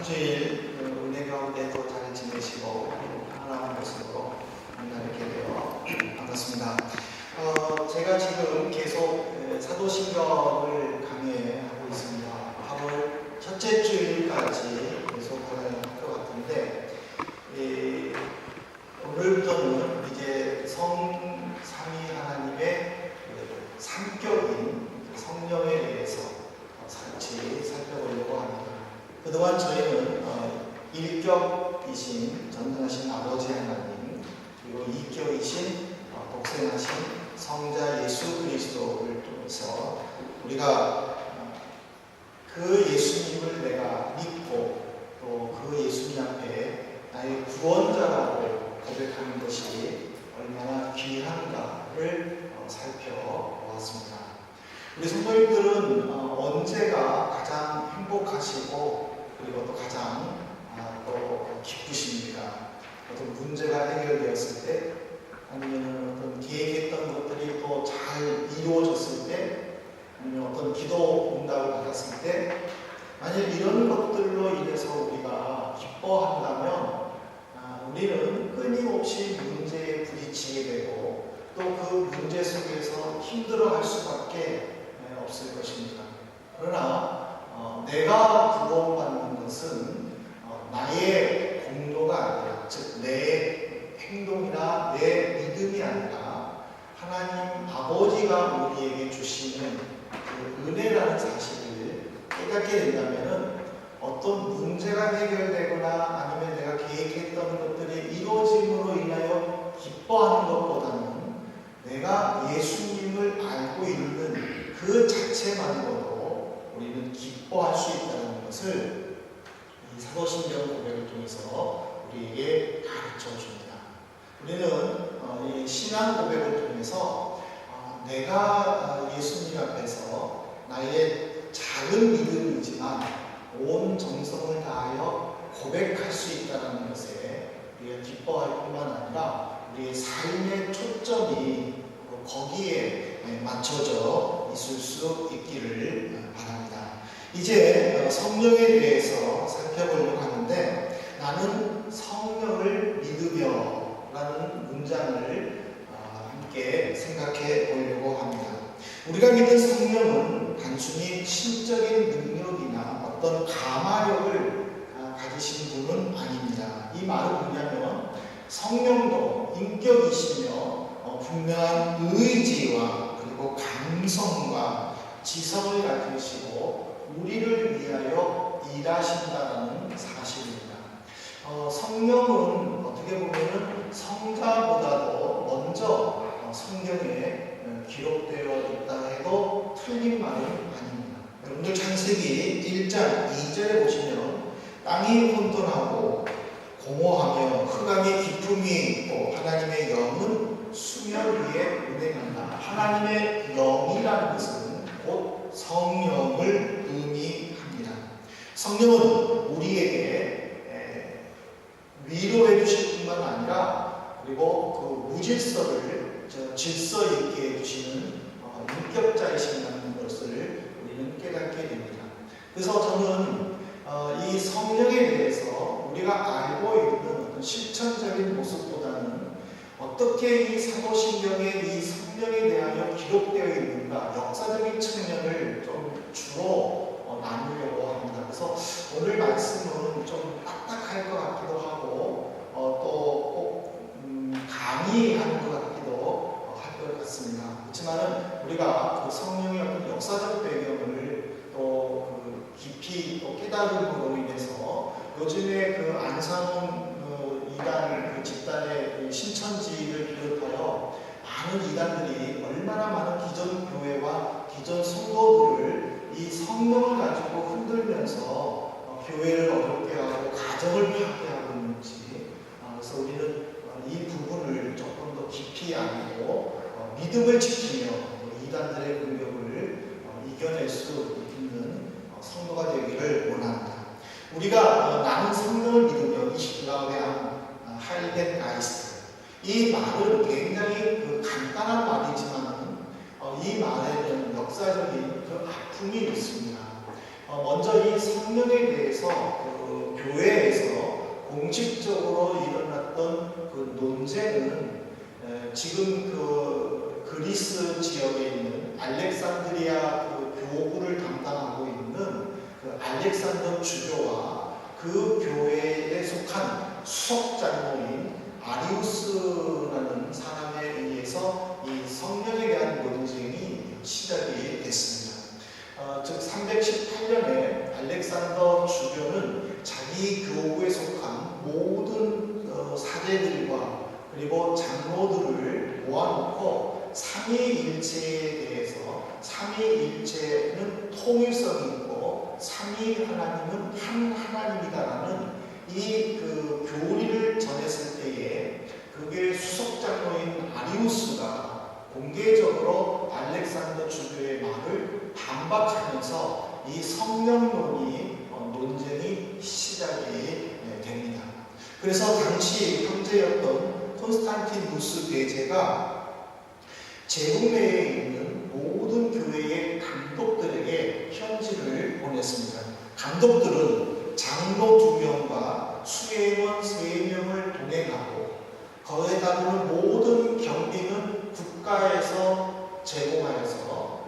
주일 은혜 가운데 또 잘 지내시고 하나님 모습으로 만나게 되어 반갑습니다. 제가 지금 계속 사도신경을 강의하고 있습니다. 8월 첫째 주일까지 계속 강의할 것 같은데 오늘부터는 이제 성삼위 하나님의 삼격인 성령에 대해서 같이 살펴보려고 합니다. 그동안 저희는 일격이신 전능하신 아버지 하나님, 그리고 이격이신 독생하신 성자 예수 그리스도를 통해서 우리가 그 예수님을 내가 믿고 또 그 예수님 앞에 나의 구원자라고 고백하는 것이 얼마나 귀한가를 살펴보았습니다. 우리 성도님들은 언제가 가장 행복하시고 그리고 또 가장 또 기쁘십니까? 어떤 문제가 해결되었을 때, 아니면 어떤 계획했던 것들이 또 잘 이루어졌을 때, 아니면 어떤 기도 응답을 받았을 때, 만약 이런 것들로 인해서 우리가 기뻐한다면 우리는 끊임없이 문제에 부딪히게 되고 또 그 문제 속에서 힘들어할 수밖에 없을 것입니다. 그러나 내가 구원받는 것은 나의 공로가 아니라, 즉 내 행동이나 내 믿음이 아니라 하나님 아버지가 우리에게 주시는 그 은혜라는 사실을 깨닫게 된다면 어떤 문제가 해결되거나 아니면 내가 계획했던 것들이 이루어짐으로 인하여 기뻐하는 것보다는 내가 예수님을 알고 있는 그 자체만으로도 우리는 기뻐할 수 있다는 것을 이 사도신경 고백을 통해서 우리에게 가르쳐 줍니다. 우리는 이 신앙 고백을 통해서 내가 예수님 앞에서 나의 작은 믿음이지만 온 정성을 다하여 고백할 수 있다는 것에 우리가 기뻐할 뿐만 아니라 우리의 삶의 초점이 거기에 맞춰져 있을 수 있기를 바랍니다. 이제 성령에 대해서 살펴보려고 하는데, 나는 성령을 믿으며 라는 문장을 함께 생각해 보려고 합니다. 우리가 믿는 성령은 단순히 신적인 능력이나 어떤 감화력을 가지신 분은 아닙니다. 이 말은 뭐냐면 성령도 인격이시며 분명한 의지와 그리고 감성과 지성을 가지시고 우리를 위하여 일하신다는 사실입니다. 성령은 어떻게 보면 성자보다도 먼저 성경에 기록되어 있다 해도 틀린 말은 아닙니다. 여러분들 창세기 1장 2절에 보시면 땅이 혼돈하고 공허하며 흑암의 깊음이 있고 하나님의 영은 수면 위에 운행한다. 하나님의 영이라는 것은 곧 성령을 의미합니다. 성령은 우리에게 위로해 주실 뿐만 아니라 그리고 그 무질서를 질서 있게 해주시는 인격자이신다는 것을 우리는 깨닫게 됩니다. 그래서 저는 이 성령에 대해서 우리가 알고 있는 어떤 실천적인 모습보다는 어떻게 이 사도신경에 이 성령에 대하여 기록되어 있는가, 역사적인 측면을 좀 주로 나누려고 합니다. 그래서 오늘 말씀은 좀 딱딱할 것 같기도 하고 또 꼭 강의하는 것 같기도 할 것 같습니다. 그렇지만 우리가 그 성령의 어떤 역사적 배경을 또 깊이 또 깨달음으로 인해서 요즘에 그 안산홍 이단 집단의 신천지를 비롯하여 많은 이단들이 얼마나 많은 기존 교회와 기존 성도들을 이 성령을 가지고 흔들면서 교회를 어렵게 하고 가정을 파괴하고 있는지, 그래서 우리는 이 부분을 조금 더 깊이 알고 믿음을 지키며 이단들의 공격을 이겨낼 수 있는 성도가 되기를 원합니다. 우리가 나는 성령을 믿으며 20라우데한 하일겐 가이스트, 이 말은 굉장히 간단한 말이지만 이 말에는 역사적인 그 아픔이 있습니다. 먼저 이 성령에 대해서 논쟁은 지금 그 그리스 지역에 있는 알렉산드리아 그 교구를 담당하고 있는 그 알렉산더 주교와 그 교회에 속한 수석 장로인 아리우스라는 사람에 의해서 이 성령에 대한 논쟁이 시작이 됐습니다. 즉 318년에 알렉산더 주교는 자기 교구에 속한 모든 사제들과 그리고 장로들을 모아놓고 삼위일체에 대해서, 삼위일체는 통일성이 있고 삼위 하나님은 한 하나님이다라는 이 그 교리를 전했을 때에 그게 수석 장로인 아리우스가 공개적으로 알렉산더 주교의 말을 반박하면서 이 성령론이 논쟁이 시작이 됩니다. 그래서 당시 형제였던 콘스탄티누스 대제가 제국 내에 있는 모든 교회의 감독들에게 편지를 보냈습니다. 감독들은 장로 2명과 수행원 3명을 동행하고 거기에 따르는 모든 경비는 국가에서 제공하여서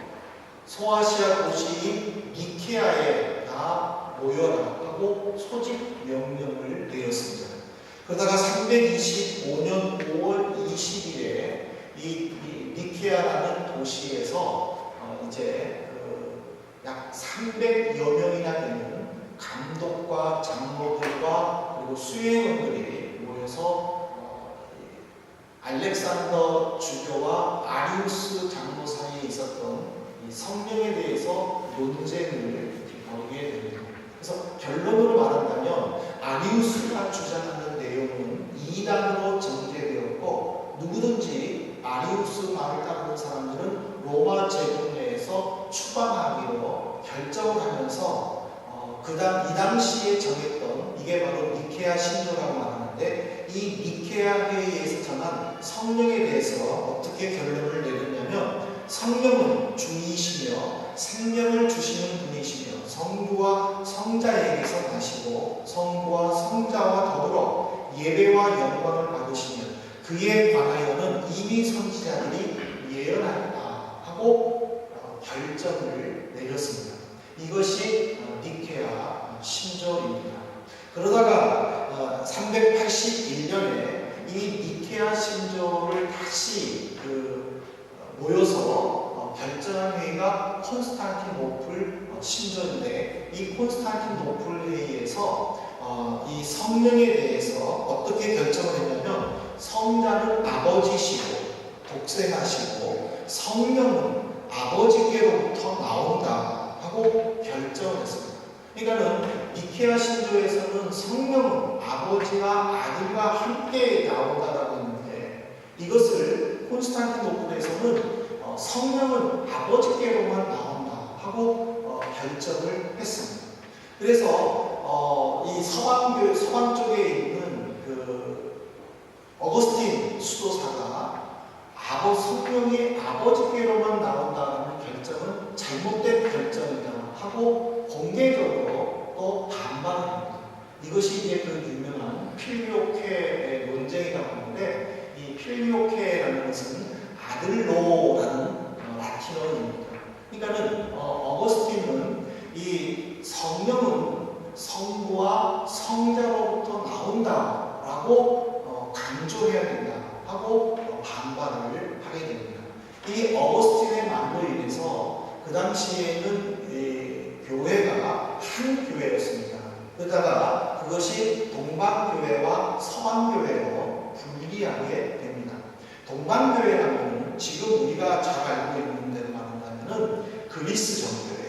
소아시아 도시인 니케아에 다 모여라 하고 소집 명령을 내렸습니다. 그러다가 325년 5월 20일에 이 니케아라는 도시에서 이제 약 300여 명이나 되는 감독과 장로들과 그리고 수행원들이 모여서 알렉산더 주교와 아리우스 장로 사이에 있었던 이 성령에 대해서 논쟁을 벌이게 됩니다. 그래서 결론으로 말한다면 아리우스가 주장하는 내용은 이단으로 정제되었고 누구든지 아리우스 말을 따르는 사람들은 로마 제국 내에서 추방하기로 결정을 하면서 이 당시에 정했던 이게 바로 니케아 신조라고 말하는데 이 니케아 회의에서 정한 성령에 대해서 어떻게 결론을 내렸냐면 성령은 주이시며 생명을 주시는 분이시며 성부와 성자에게서 나시고 성부와 성자와 더불어 예배와 영광을 받으시며 그에 관하여는 이미 선지자들이 예언하였다 하고 결정을 내렸습니다. 이것이 니케아 신조입니다. 그러다가 381년에 이 니케아 신조를 다시 모여서 결정한 회의가 콘스탄티노플 신조인데 이 콘스탄티노플 회의에서 이 성령에 대해서 어떻게 결정을 했냐면 성자는 아버지시고 독생하시고 성령은 아버지께로부터 나온다 하고 결정을 했습니다. 그러니까는 니케아 신조에서는 성령은 아버지와 아들과 함께 나온다라고 했는데 이것을 콘스탄티노플에서는 성령은 아버지께로만 나온다 하고 결정을 했습니다. 그래서 이 서방 쪽에 있는 그 어거스틴 수도사가 성령이 아버지께로만 나온다는 결정은 잘못된 결정이다 하고 공개적으로 또 반박합니다. 이것이 이제 그 유명한 필리오케 논쟁이라고 하는데 이 필리오케라는 것은 아들로라는 라틴어입니다. 그러니까는 어거스틴은 이 성령은 성부와 성자로부터 나온다라고 강조해야 된다 하고 반발을 하게 됩니다. 이 어거스틴의 말로 인해서 그 당시에는 교회가 한 교회였습니다. 그러다가 그것이 동방교회와 서방교회로 분리하게 됩니다. 동방교회라면 지금 우리가 잘 알고 있는 대로 말한다면 그리스 정교회,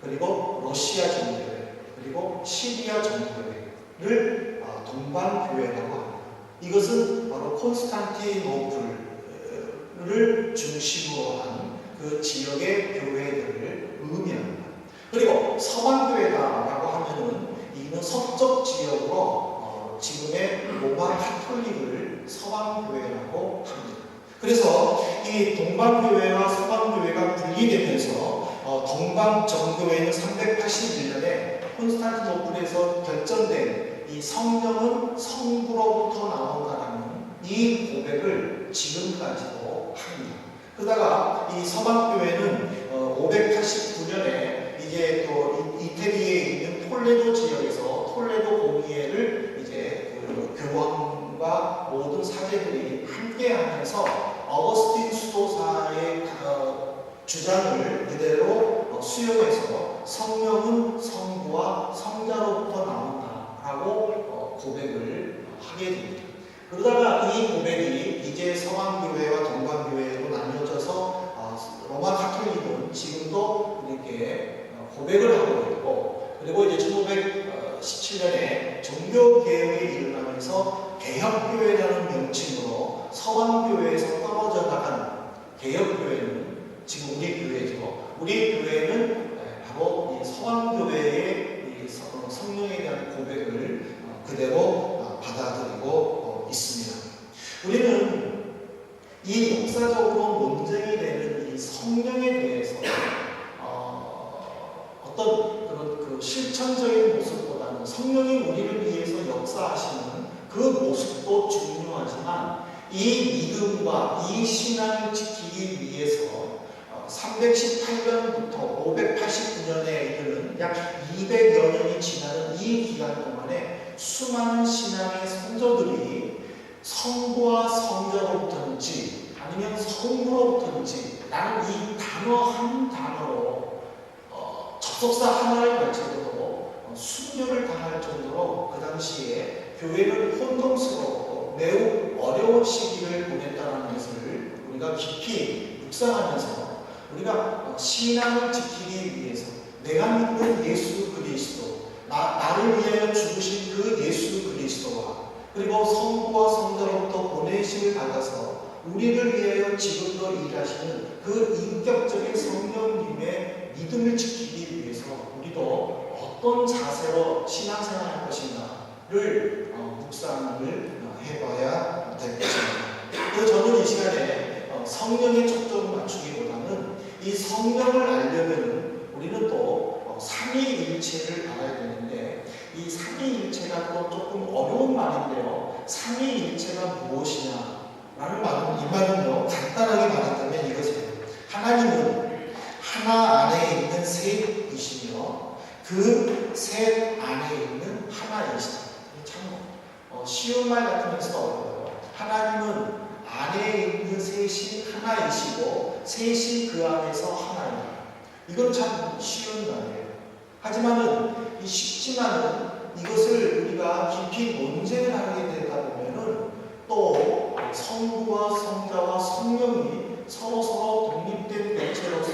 그리고 러시아 정교회, 그리고 시리아 정교회를 동방교회라고 합니다. 이것은 바로 콘스탄티노플을 중심으로 한 그 지역의 교회들을 의미합니다. 그리고 서방교회다라고 하면은 이는 서쪽 지역으로 지금의 로마 카톨릭을 서방교회라고 합니다. 그래서 이 동방교회와 서방교회가 분리되면서 동방정교회는 381년에 콘스탄티노플에서 결정된 이 성령은 성부로부터 나온다라는 이 이 고백을 지금까지도 합니다. 그러다가 이 서방교회는 589년에 이제 또 이태리에 있는 톨레도 지역에서 톨레도 공의회를 이제 그 교황과 모든 사제들이 함께하면서 어거스틴 수도사의 주장을 그대로 수용해서 성령은 성부와 성자로부터 나온다라고 고백을 하게 됩니다. 그러다가 이 고백이 이제 서방교회와 동방교회로 나뉘어져서 로마 가톨릭은 지금도 이렇게 고백을 하고 있고, 그리고 이제 1517년에 종교개혁이 일어나면서 개혁교회라는 명칭으로 서방교회에서 떨어져 나간 개혁교회는 지금 우리 교회죠. 우리 교회는 바로 이 서방교회의 성령에 대한 고백을 그대로 받아들이고 있습니다. 우리는 이 역사적으로 논쟁이 되는 이 성령에 대해서 어떤 그런 그 실천적인 모습보다는 성령이 우리를 위해서 역사하시는 그 모습도 중요하지만 이 믿음과 이 신앙을 지키기 위해서 318년부터 589년에 이르는 약 200여 년이 지나는 이 기간 동안에 수많은 신앙의 성도들이 성부와 성자로부터인지 아니면 성부로부터인지 나는 이 단어 한 단어로 접속사 하나를 가지고도 순교를 당할 정도로 그 당시에 교회는 혼동스럽고 매우 어려운 시기를 보냈다는 것을 우리가 깊이 묵상하면서 우리가 신앙을 지키기 위해서 내가 믿는 예수 그리스도, 나를 위하여 죽으신 그 예수 그리스도와 그리고 성부와 성자로부터 보내심을 받아서 우리를 위하여 지금도 일하시는 그 인격적인 성령님의 믿음을 지키기 위해서 우리도 어떤 자세로 신앙생활할 것인가를 묵상을 해봐야 될 것입니다. 그래서 저는 이 시간에 성령의 초점을 맞추기보다는 이 성령을 알려면 우리는 또 삼위일체를 알아야 되는데 이 삼위일체가 또 조금 어려운 말인데요. 삼위일체가 무엇이냐? 라는 말은 이 말은요. 간단하게 말한다면 이것이에요. 하나님은 하나 안에 있는 셋이시며 그 셋 안에 있는 하나이시다. 참 쉬운 말 같으면서도 어려워요. 하나님은 안에 있는 셋이 하나이시고 셋이 그 안에서 하나이다. 이건 참 쉬운 말이에요. 하지만은 쉽지만은 이것을 우리가 깊이 논쟁을 하게 되다 보면은 또 성부와 성자와 성령이 서로 독립된 대체로서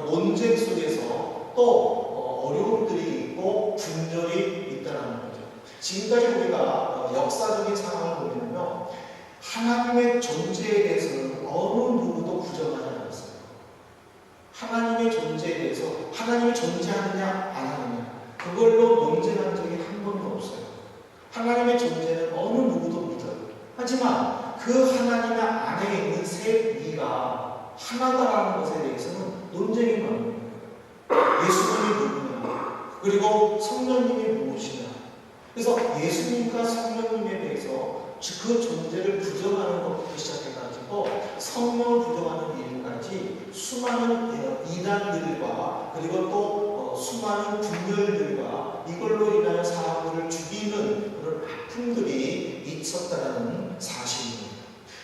논쟁 속에서 또 어려움들이 있고 분열이 있다는 거죠. 지금까지 우리가 역사적인 상황을 보면요, 하나님의 존재에 대해서는 어느 누구도 부정하지 않았어요. 하나님의 존재에 대해서 하나님이 존재하느냐 안 하느냐 그걸로 논쟁한 적이 한 번도 없어요. 하나님의 존재는 어느 누구도 믿어요. 하지만 그 하나님 안에 있는 셋 위가 하나다라는 것에 대해서는 논쟁이 많은 거예요. 예수님이 누구냐, 그리고 성령님이 무엇이냐. 그래서 예수님과 성령님에 대해서 그 존재를 부정하는 것부터 시작해가지고 성령을 부정하는 일까지 수많은 이단들과 그리고 또 수많은 분열들과 이걸로 인하여 사람들을 죽이는 그런 아픔들이 있었다는 사실입니다.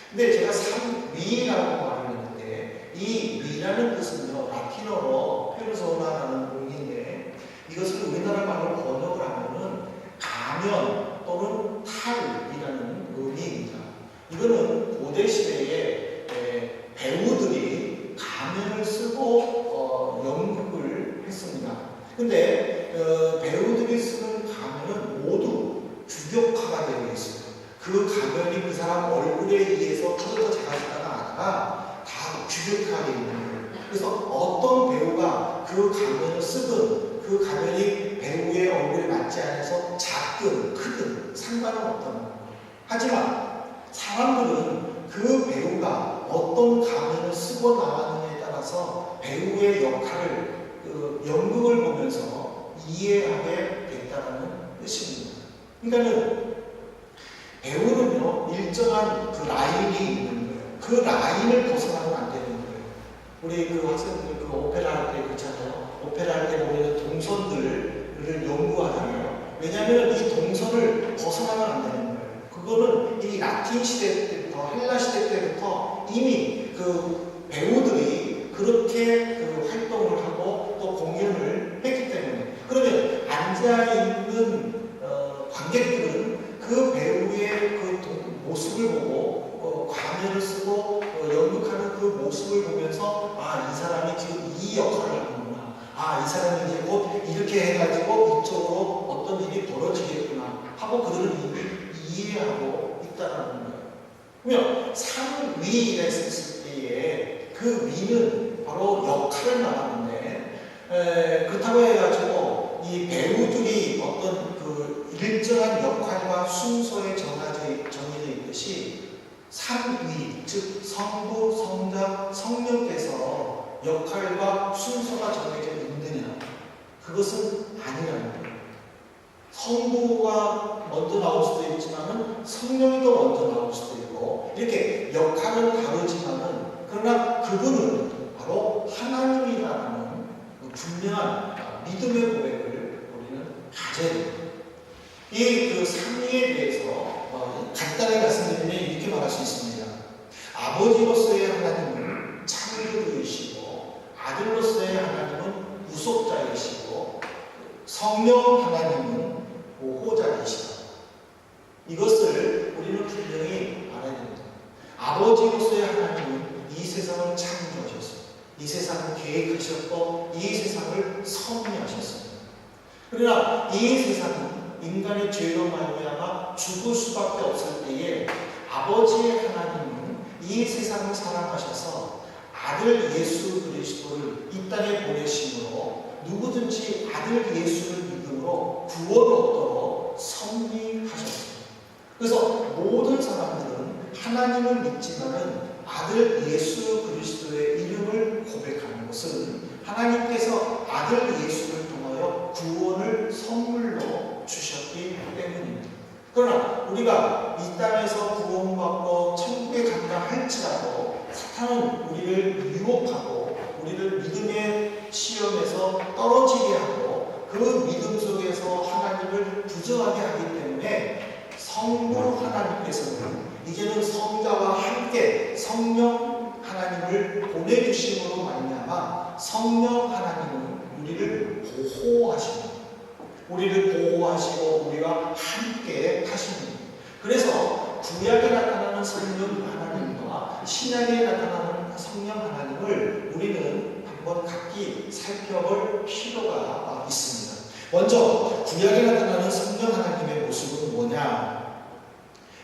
근데 제가 삼위라고 말을 했는데 이 위라는 뜻은요 라틴어로 페르소나라는 의미인데 이것을 우리나라 말로 번역을 하면은 가면 또는 탈이라는 의미입니다. 이거는 고대 시대에 배우들이 가면을 쓰고 연극을 했습니다. 근데 배우들이 쓰는 가면은 모두 규격화가 되어 있어요. 그 가면이 그 사람 얼굴에 의해서 터져서 작아지다가 다 규격화되어 있는 거예요. 그래서 어떤 배우가 그 가면을 쓰든 그 가면이 배우의 얼굴에 맞지 않아서 작든 크든 상관은 없다는 거예요. 하지만 사람들은 그 배우가 어떤 가면을 쓰고 나왔느냐에 따라서 배우의 역할을 연극을 보면서 이해하게 됐다는 뜻입니다. 그러니까는 배우는요, 일정한 그 라인이 있는 거예요. 그 라인을 벗어나면 안 되는 거예요. 우리 그 학생들 그 오페라 할 때 그렇잖아요. 오페라 할 때 보면 동선들을 연구하잖아요. 왜냐하면 이 동선을 벗어나면 안 되는 거예요. 그거는 이 라틴 시대 때부터, 헬라 시대 때부터 이미 그 배우들이 그렇게 그 활동을 하고 또 공연을 했기 때문에, 그러면 앉아있는 관객들은 그 배우의 그 모습을 보고 가면을 쓰고 연극하는 그 모습을 보면서 아, 이 사람이 지금 이 역할을 하는구나. 아, 이 사람이 이제 곧 이렇게 해가지고 이쪽으로 어떤 일이 벌어지겠구나 하고 그들은 이미 이해하고 있다는 거예요. 그러면 상위라 했을 때에 그 위는 바로 역할을 말하는데, 그렇다고 해가지고 이 배우들이 어떤 그 일정한 역할과 순서에 정해져 있듯이 상위, 즉 성부, 성자, 성령께서 역할과 순서가 정해져 있느냐, 그것은 아니라는 거예요. 성부가 먼저 나올 수도 있지만은 성령이 더 먼저 나올 수도 있고, 이렇게 역할은 다르지만은 그러나 그분은 바로 하나님이라는 분명한 믿음의 고백을 우리는 가져야 됩니다. 이 그 삼위에 대해서 간단하게 말씀드리면 이렇게 말할 수 있습니다. 아버지로서의 하나님은 창조주이시고, 아들로서의 하나님은 구속자이시고, 성령 하나님은 보호자이시다. 이것을 우리는 분명히 알아야 됩니다. 아버지로서의 하나님은 이 세상을 창조하셨어요. 이 세상을 계획하셨고 이 세상을 섭리하셨습니다. 그러나 이 세상은 인간의 죄로 말미암아 죽을 수밖에 없을 때에 아버지의 하나님은 이 세상을 사랑하셔서 아들 예수 그리스도를 이 땅에 보내심으로 누구든지 아들 예수를 믿음으로 구원을 얻도록 섭리하셨습니다. 그래서 모든 사람들은 하나님을 믿지만은 아들 예수 그리스도의 이름을 고백하는 것은 하나님께서 아들 예수를 통하여 구원을 선물로 주셨기 때문입니다. 그러나 우리가 이 땅에서 구원받고 천국에 간다 할지라도 사탄은 우리를 유혹하고 우리를 믿음의 시험에서 떨어지게 하고 그 믿음 속에서 하나님을 부정하게 하기 때문에 성부 하나님께서는 이제는 성자와 함께 성령 하나님을 보내주심으로 말미암아 성령 하나님은 우리를 보호하십니다. 우리를 보호하시고 우리와 함께 하십니다. 그래서 구약에 나타나는 성령 하나님과 신약에 나타나는 성령 하나님을 우리는 한번 각기 살펴볼 필요가 있습니다. 먼저 구약에 나타나는 성령 하나님의 모습은 뭐냐?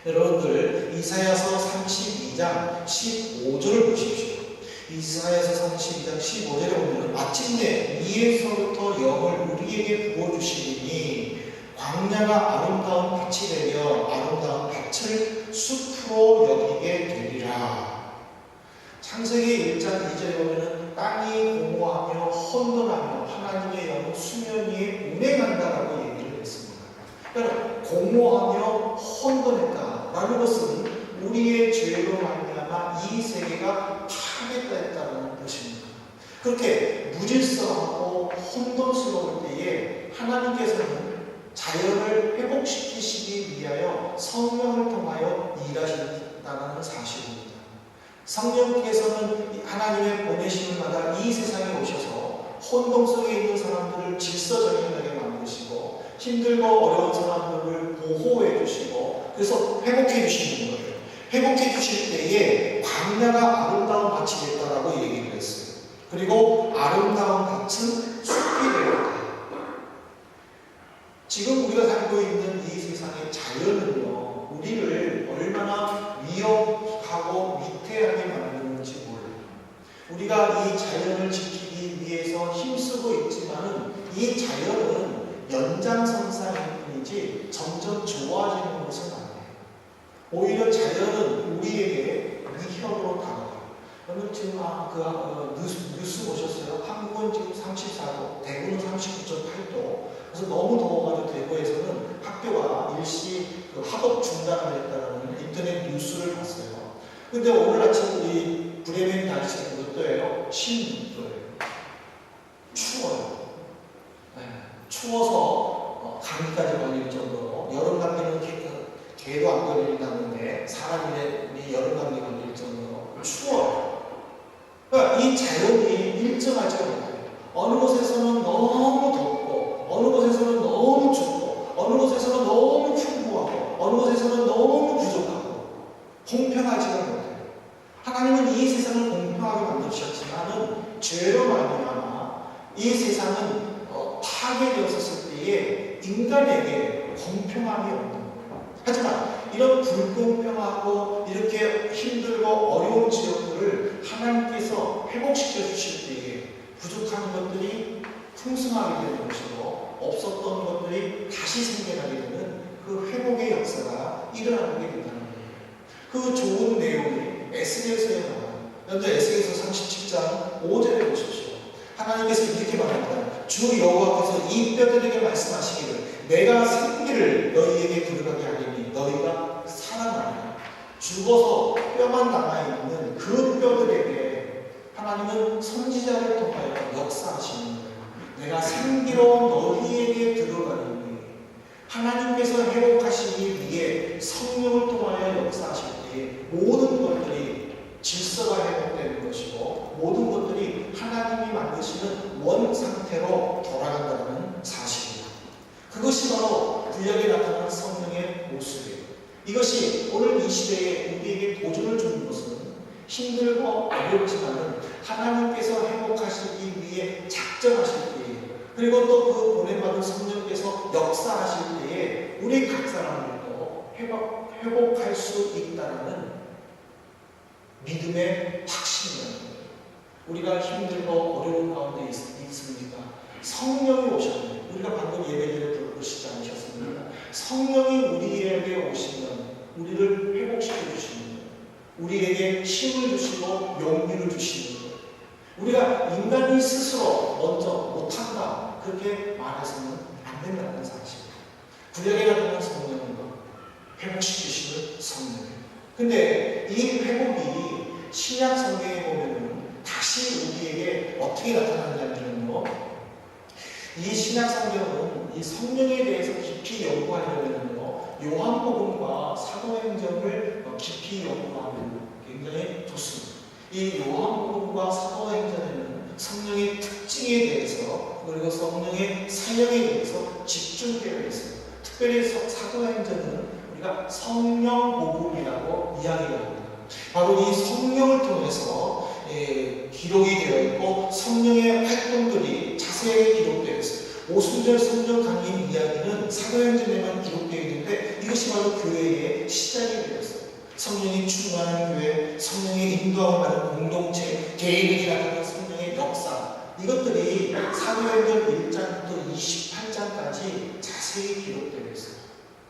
여러분들 이사야서 32장 15절을 보십시오. 이사야서 32장 15절에 보면 마침내 위에서부터 영을 우리에게 부어주시리니 광야가 아름다운 밭이 되며 아름다운 밭을 숲으로 여기게 되리라. 창세기 1장 2절에 보면 땅이 공허하며 혼돈하며 하나님의 영은 수면 위에 운행한다라고 얘기를 했습니다. 그러니까 공허하며 혼돈했다라는 것은 우리의 죄로 말미암아 이 세계가 파괴됐다는 것입니다. 그렇게 무질서하고 혼돈스러울 때에 하나님께서는 자연을 회복시키시기 위하여 성령을 통하여 일하신다는 사실입니다. 성령께서는 하나님의 보내심을 받아 이 세상에 오셔서 혼돈 속에 있는 사람들을 질서정연하게 만드시고 힘들고 어려운 사람들을 보호해 주시고 그래서 회복해 주시는 거예요. 회복해 주실 때에 광야가 아름다운 밭이 됐다라고 얘기를 했어요. 그리고 아름다운 밭은 숲이 되었다. 지금 우리가 살고 있는 이 세상의 자연은요, 우리를 얼마나 위협하고 위태하게 만드는지 몰라요. 우리가 이 자연을 지키기 위해서 힘쓰고 있지만은 이 자연은 연장선상일 뿐이지 점점 좋아지는 것은 아니에요. 오히려 자연은 우리에게 위협으로 다가가요. 여러분 지금 뉴스 보셨어요? 한국은 지금 34도, 대구는 39.8도. 그래서 너무 더워가지고 대구에서는 학교가 일시 학업 중단 중단을 했다는 인터넷 뉴스를 봤어요. 근데 오늘 아침 우리 브레멘 다니시는 것도예요. 신도예요. 추워요. 네. 추워서 감기까지 걸릴 정도로 여름 감기는 개도 안 걸린다는데 사람이 여름 감기 걸릴 정도로 추워요. 그러니까 이 자연이 일정하지가 못해요. 어느 곳에서는 너무 덥고 어느 곳에서는 너무 춥고 어느 곳에서는 너무 풍부하고 어느 곳에서는 너무 부족하고 공평하지가 못해요. 하나님은 이 세상을 공평하게 만드셨지만은 죄로 말미암아 이 세상은 파괴되었을 때에 인간에게 공평함이 없는 거예요. 하지만 이런 불공평하고 이렇게 힘들고 어려운 지역들을 하나님께서 회복시켜 주실 때에 부족한 것들이 풍성하게 되는 것이고 없었던 것들이 다시 생겨나게 되는 그 회복의 역사가 일어나게 된다는 거예요. 그 좋은 내용이 에스겔서에 나와요. 먼저 에스겔서 37장 5절에 보십시오. 하나님께서 이렇게 말합니다. 주 여호와께서 이 뼈들에게 말씀하시기를 내가 생기를 너희에게 들어가게 하리니 너희가 살아나리라. 죽어서 뼈만 남아있는 그 뼈들에게 하나님은 선지자를 통하여 역사하시는 거예요. 내가 생기로 너희에게 들어가리니 하나님께서 회복하시기 위해 성령을 통하여 역사하실 때 모든 것들이 질서가 회복되는 것이고 모든 것들이 하나님이 만드시는 원 상태로 돌아간다는 사실입니다. 그것이 바로 구약에 나타난 성령의 모습이에요. 이것이 오늘 이 시대에 우리에게 도전을 주는 것은 힘들고 어렵지만 하나님께서 회복하시기 위해 작정하실 때에 그리고 또 그 보내받은 성령께서 역사하실 때에 우리 각 사람들도 회복할 수 있다는 믿음의 확신이라는 거예요. 우리가 힘들고 어려운 가운데 있습니까? 성령이 오셨네요. 우리가 방금 예배드려 부르시지 않으셨습니까? 성령이 우리에게 오시면 우리를 회복시켜 주시는 거예요. 우리에게 힘을 주시고 용기를 주시는 거예요. 우리가 인간이 스스로 먼저 못한다 그렇게 말해서는 안 된다는 사실이에요. 구약에 나타난 성령은 회복시키시는 성령이에요. 근데 이 회복이 신약 성경에 보면은 다시 우리에게 어떻게 나타나냐면요. 이 신약 성경은 이 성령에 대해서 깊이 연구하려면요. 요한복음과 사도행전을 깊이 연구하면 굉장히 좋습니다. 이 요한복음과 사도행전에는 성령의 특징에 대해서 그리고 성령의 사역에 대해서 집중되어 있어요. 특별히 사도행전은 우리가 성령복음이라고 이야기를 합니다. 바로 이 성령을 통해서 기록이 되어 있고 성령의 활동들이 자세히 기록되어 있어요. 오순절 성령 강림 이야기는 사도행전에만 기록되어 있는데 이것이 바로 교회의 시작이 되었어요. 성령이 충만한 교회, 성령의 인도함을 받은 공동체, 개인에게 나타나는 성령의 역사 이것들이 사도행전 1장부터 28장까지 자세히 기록되어 있어요.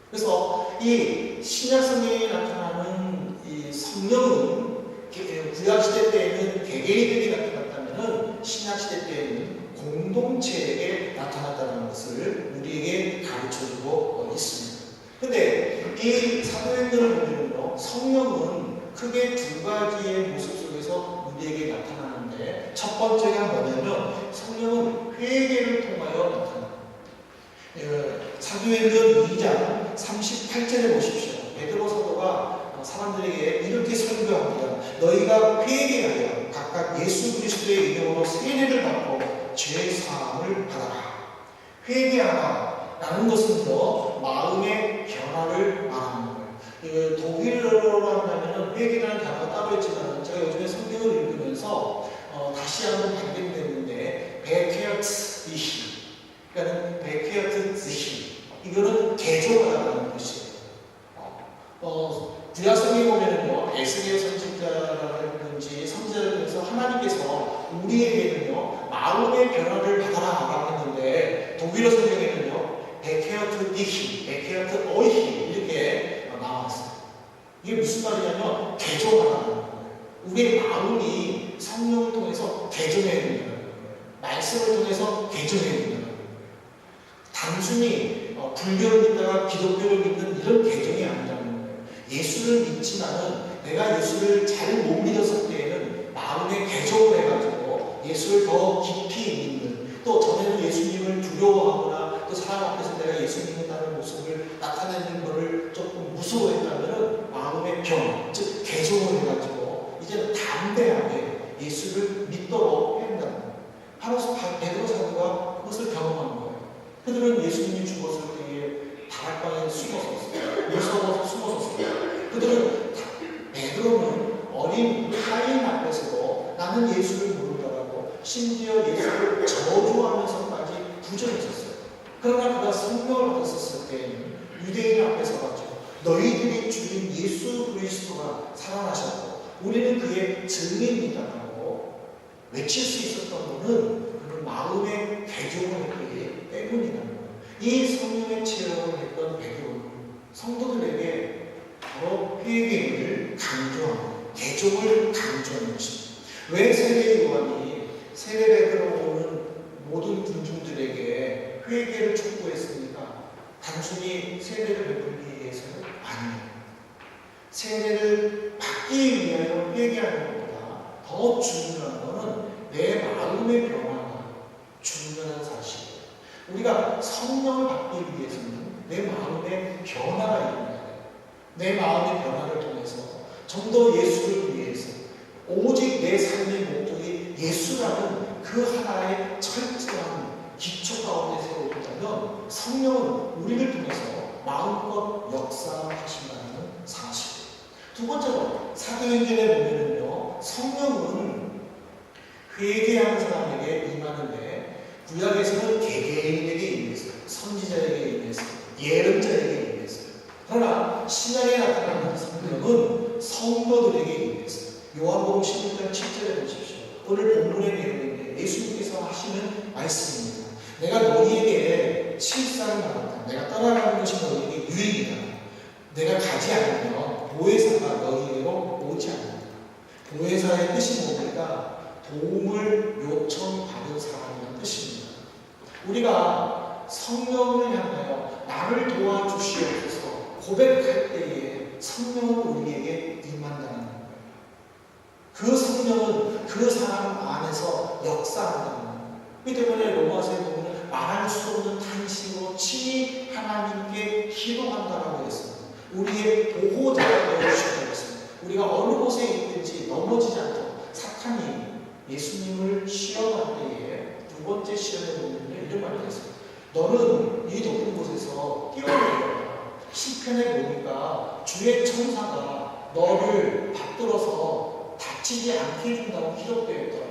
그래서 이 신약 성경에 나타나는 이 성령은 구약시대 때에는 개개인에게 나타났다면 신약시대 때에는 공동체에게 나타났다는 것을 우리에게 가르쳐주고 있습니다. 근데 이 사도행전을 보면요, 성령은 크게 두 가지의 모습 속에서 우리에게 나타나는데 첫 번째가 뭐냐면 성령은 회개를 통하여 나타납니다. 사도행전 2장 38절에 보십시오. 베드로 사도가 사람들에게 이렇게 설교합니다. 너희가 회개하여 각각 예수 그리스도의 이름으로 세례를 받고 죄 사함을 받아라. 회개하라 라는 것은요 마음의 변화를 말하는 거예요. 독일어로 한다면 회개라는 단어가 따로 있지만 제가 요즘에 성경을 읽으면서 다시 한번 발견됐는데 베케어트 이히 그러니까 베케어트 지히 이거는 개종하라는 뜻이에요. 구약성경에 보면은요, 에스겔 선지자라든지 선지자를 통해서 하나님께서 우리에게는요, 마음의 변화를 받아라 했는데, 독일어 성경에는요, 베케어트 디히, 베케어트 어이히 이렇게 나왔어요. 이게 무슨 말이냐면, 개종하라는 거예요. 우리의 마음이 성령을 통해서 개종해야 된다는 거예요. 말씀을 통해서 개종해야 된다는 거예요. 단순히 불교를 믿다가 기독교를 믿는 이런 개종이 아니라는 거예요. 예수를 믿지만은 내가 예수를 잘 못 믿었을 때에는 마음에 개종을 해가지고 예수를 더 깊이 믿는, 또 전에는 예수님을 두려워하거나 또 사람 앞에서 내가 예수 믿는다는 모습을 나타내는 것을 조금 무서워했다면은 마음의 병, 즉 개종을 해가지고 이제는 담대하게 예수를 믿도록 한다는 거예요. 바로 베드로 사도가 그것을 경험한 거예요. 그들은 예수님이 죽었을 때에 다락방에 숨어서 숨었어요. 그들은 베드로는 어린 하인 앞에서도 나는 예수를 모른다라고 심지어 예수를 저주하면서까지 부정했었어요. 그러나 그가 성령을 받았을 때에는 유대인 앞에서 가지고 너희들이 주인 예수 그리스도가 살아나셨고 우리는 그의 증인이다라고 외칠 수 있었던 것은 그는 마음의 개종을 했기 때문이라는 거예요. 이 성령의 체험을 했던 베드로는 성도들에게 바로 회개를 강조하고 개종을 강조하는 것입니다. 왜 세례 요한이 세례 베드로 오는 모든 군중들에게 회개를 촉구했습니까? 단순히 세례를 베풀기 위해서는 아니에요. 세례를 받기 위하여 회개하는 것보다 더 중요한 것은 내 마음의 변화가 중요한 사실이에요. 우리가 성령을 받기 위해서는 내 마음의 변화가 일어나야 돼요. 내 마음의 변화를 통해서 좀 더 예수를 위해서 오직 내 삶의 목적이 예수라는 그 하나의 철저한 기초 가운데 세워둔다면 성령은 우리를 통해서 마음껏 역사하신다는 사실이에요. 두 번째로 사도행전에 보면은요, 성령은 회개하는 사람에게 임하는데 구약에서는 개개인에게 임했어요. 선지자에게 임했어요. 예언자에게 임했어요. 그러나 신약에 나타나는 성령은 성도들에게 임했어요. 요한복음 16장 7절에 보십시오. 오늘 본문의 내용인데 예수님께서 하시는 말씀입니다. 내가 너희에게 칠사를 받았다. 내가 떠나가는 것이 너희에게 유익이다. 내가 가지 않으면 보혜사가 너희에게로 오지 않는다. 보혜사의 뜻이 뭡니까? 도움을 요청받은 사람이라는 뜻입니다. 우리가 성령을 향하여 나를 도와주시옵소서 고백할 때에 성령은 우리에게 임한다는 거예요. 그 성령은 그 사람 안에서 역사한다는 거예요. 그렇기 때문에 로마서에 보면 말할 수 없는 탄식으로 친히 하나님께 기도한다라고 했습니다. 우리의 보호자가 되어주셨다고 했습니다. 우리가 어느 곳에 있든지 넘어지지 않도록 사탄이 예수님을 시험할 때에 두 번째 시험에 보면 이런 말을 했어요. 너는 이 높은 곳에서 뛰어내려라. 시편에 보니까 주의 천사가 너를 받들어서 다치지 않게 해준다고 기록되어 있더라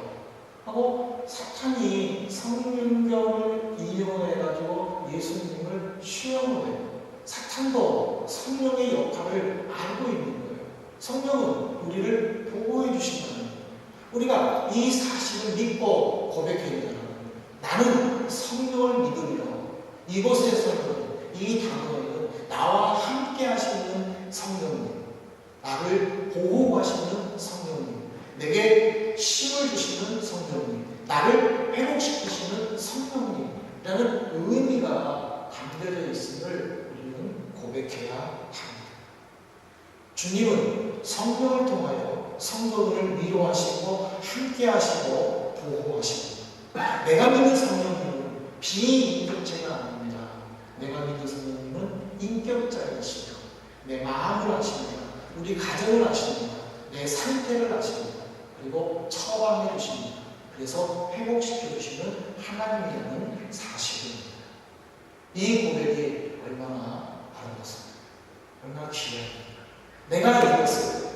하고 사탄이 성경을 인용해가지고 예수님을 시험을 해요. 사탄도 성령의 역할을 알고 있는 거예요. 성령은 우리를 보호해 주신다는 거예요. 우리가 이 사실을 믿고 고백해야 되는 거예요. 나는 성령을 믿으리라. 이곳에서는 이 단어에는 나와 함께 하시는 성령님, 나를 보호하시는 성령님, 내게 힘을 주시는 성령님, 나를 회복시키시는 성령님이라는 의미가 담겨져 있음을 우리는 고백해야 합니다. 주님은 성령을 통하여 성도들을 위로하시고 함께 하시고 보호하시고, 내가 믿는 성령님은 비인격체가 아닙니다. 내가 믿는 성령님은 인격자이시며 내 마음을 아십니다. 우리 가정을 아십니다. 내 상태를 아십니다. 그리고 처방해 주십니다. 그래서 회복시켜 주시는 하나님이라는 사실입니다. 이 고백이 얼마나 아름답습니까? 얼마나 귀합니까? 내가 이것을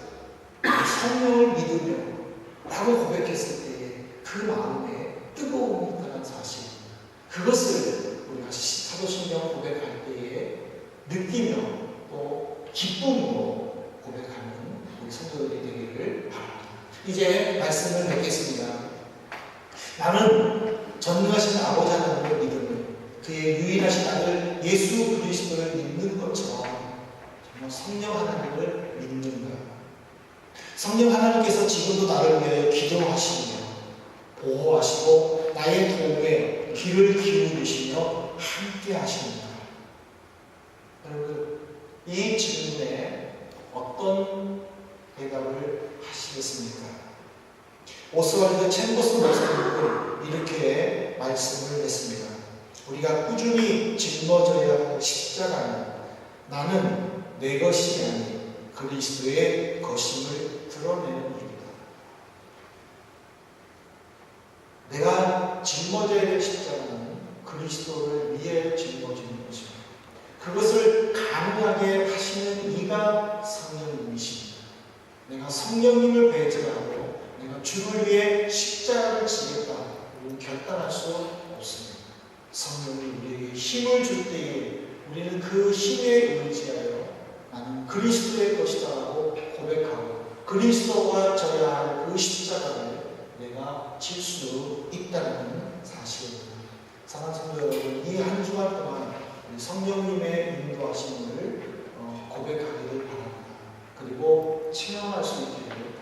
성령을 믿으며 라고 고백했을 때에 그 마음에 뜨거움이 있다는 사실입니다. 그것을 우리가 사도신경 고백할 때에 느끼며 또 기쁨으로 고백하는 우리 성도들이 되기를 바랍니다. 이제 말씀을 뵙겠습니다. 나는 전능하신 아버지 하나님을 믿으며 그의 유일하신 아들 예수 그리스도를 믿는 것처럼 정말 성령 하나님을 믿는가. 성령 하나님께서 지금도 나를 위하여 기도하시며 보호하시고 나의 도움에 귀를 기울이시며 함께 하십니다. 여러분, 이 질문에 어떤 대답을 하시겠습니까? 오스왈드 챔버스 목사님은 이렇게 말씀을 했습니다. 우리가 꾸준히 짊어져야 할 십자가는 나는 내 것이 아닌 그리스도의 것임을 드러내는 일이다. 내가 짊어져야 될 십자가는 그리스도를 위해 짊어지는 것입니다. 그것을 가능하게 하시는 이가 성령님이십니다. 내가 성령님을 배제하고 내가 주를 위해 십자가를 지겠다. 우리는 결단할 수 없습니다. 성령이 우리에게 힘을 줄 때에 우리는 그 힘에 의지하여 나는 그리스도의 것이다라고 고백하고 그리스도가 져야 할 그 십자가를 내가 질 수 있다는 사실입니다. 사랑하는 성도 여러분, 이 한 주간 동안 성령님의 인도하심을 고백하기를 바랍니다. 그리고 체험할 수 있기를 바랍니다.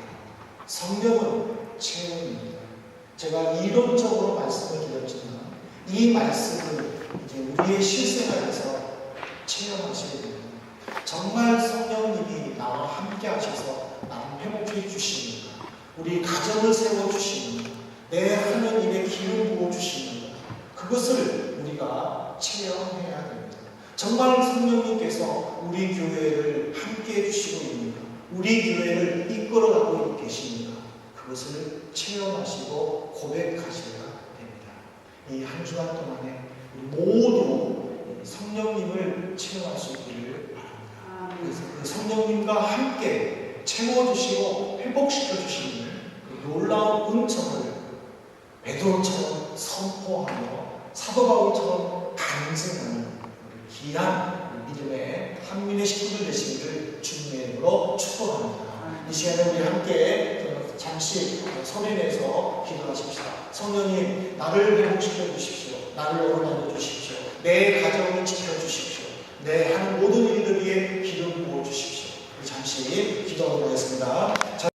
성령은 체험입니다. 제가 이론적으로 말씀을 드렸지만 이 말씀을 이제 우리의 실생활에서 체험하셔야 됩니다. 정말 성령님이 나와 함께 하셔서 나를 회복해 주시는가, 우리 가정을 세워주시는가, 내 하는 일에 기름 부어주시는가, 그것을 우리가 체험해야 됩니다. 정말 성령님께서 우리 교회를 함께 해주시고 있는가, 우리 교회를 이끌어가고 계시는가, 그것을 체험하시고 고백하셔야 됩니다. 이 한 주간 동안에 우리 모두 성령님을 체험할 수 있기를 바랍니다. 그래서 그 성령님과 함께 채워주시고 회복시켜주시는 그 놀라운 은총을 베드로처럼 선포하며 사도 바울처럼 간증하는 귀한 믿음의 한민의 식구들 되시기를 주님의 이름으로 축복합니다. 이 시간에 우리 함께 잠시 소리 내서 기도하십시다. 성령님, 나를 회복시켜 주십시오. 나를 어루만져 주십시오. 내 가정을 지켜주십시오. 내 하는 모든 일들 위해 기름 부어 주십시오. 잠시 기도하도록 하겠습니다.